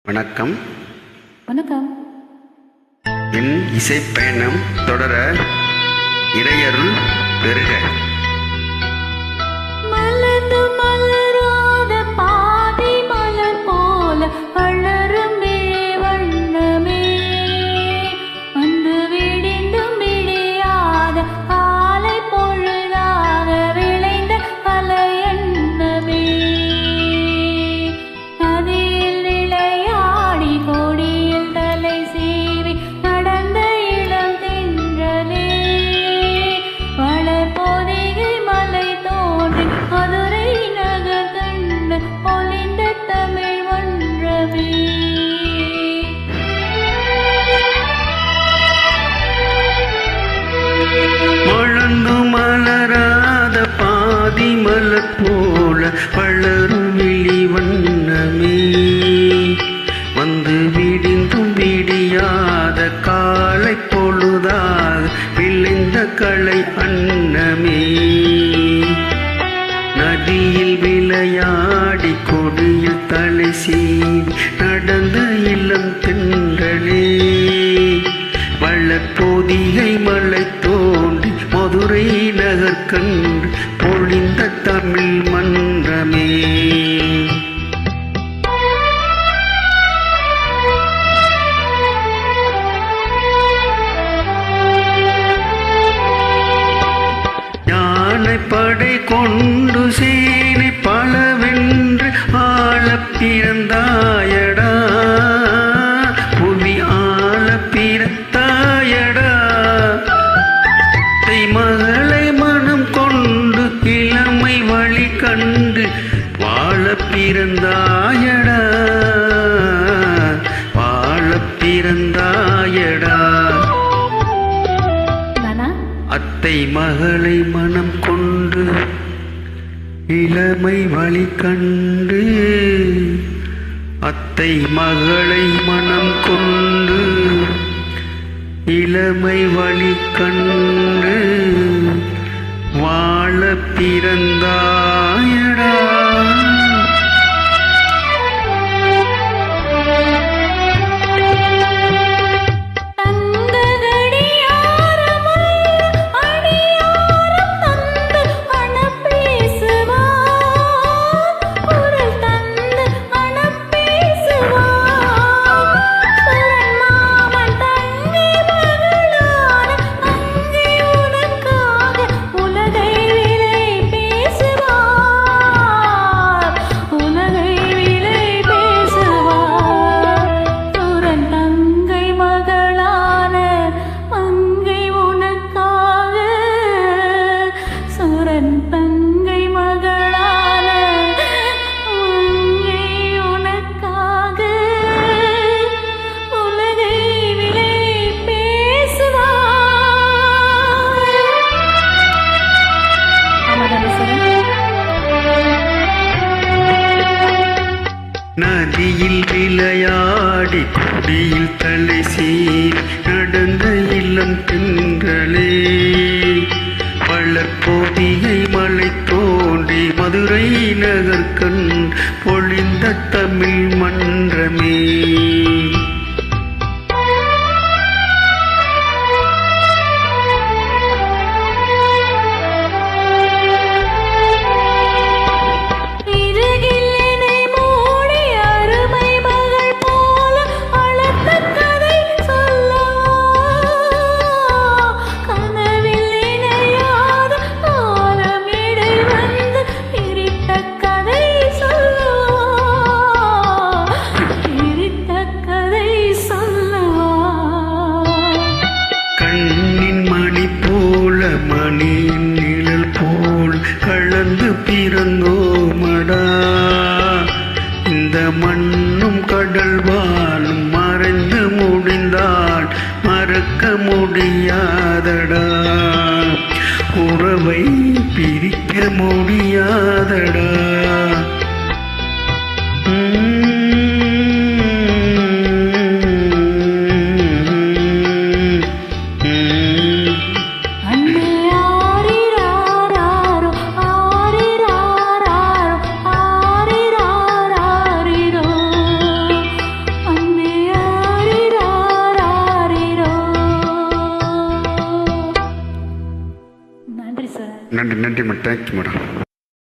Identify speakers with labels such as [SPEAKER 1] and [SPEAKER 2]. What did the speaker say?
[SPEAKER 1] வணக்கம்.
[SPEAKER 2] வணக்கம்.
[SPEAKER 1] என் இசைப்பயணம் தொடர இறையருள் பெறுக.
[SPEAKER 2] மலர்ந்து மலராத பாதி மலர் போல வளரும் வண்ணமே, வந்து விடிந்தும் விடியாத காலை பொழுதாக விளைந்த கலையன்னமே, நதியில் விளையாடி கொடியில் தலை சீவி நடந்த இளம் தென்றலே, வளர் பொதிகை மலை தோன்றி மதுரை நகர் கண்டு பொலிந்த தமிழ் ஒன்றமே.
[SPEAKER 1] மலர்ந்து மலராத பாதி மலர் போல வளரும் விழி வண்ணமே, வந்து விடிந்தும் விடியாத காலை பொழுதாக விளைந்த கலை அன்னமே, நதியில் விளையாடி கொடியில் தலை சீவி நடந்த இளம் தென்றலே, வளப்பொதிகை மலை தோன்றி மதுரை நகர் கண்டு பொழிந்த தமிழ் மன்றமே. படை கொண்டு சேனை பலவென்று ஆள பிறந்தாயடா, புவி ஆள பிறந்தாயடா, மகளை மனம் கொண்டு இளமை வழி கண்டு வாழ பிறந்தாயடா, வாழ பிறந்தாயடா, அத்தை மகளை மனம் கொண்டு இளமை வழி கண்டு, அத்தை மகளை மனம் கொண்டு இளமை வழி கண்டு வாழ பிறந்தாயடா. நதியில் விளையாடி கொடியில் தலை சீவி நடந்த இளம் தென்றலே, வளப்பொதிகை மலை தோன்றி மதுரை நகர் கண்டு பொழிந்த தமிழ் மன்றமே. மணியின் நிழல் போல் கலந்து பிறந்தோமடா, இந்த மண்ணும் கடல் வாழும் மறைந்து முடிந்தால் மறக்க முடியாதடா, உறவை பிரிக்க முடியாதடா.
[SPEAKER 2] சார்.
[SPEAKER 1] நன்றி நன்றி மேடம், தேங்க்யூ மேடம்.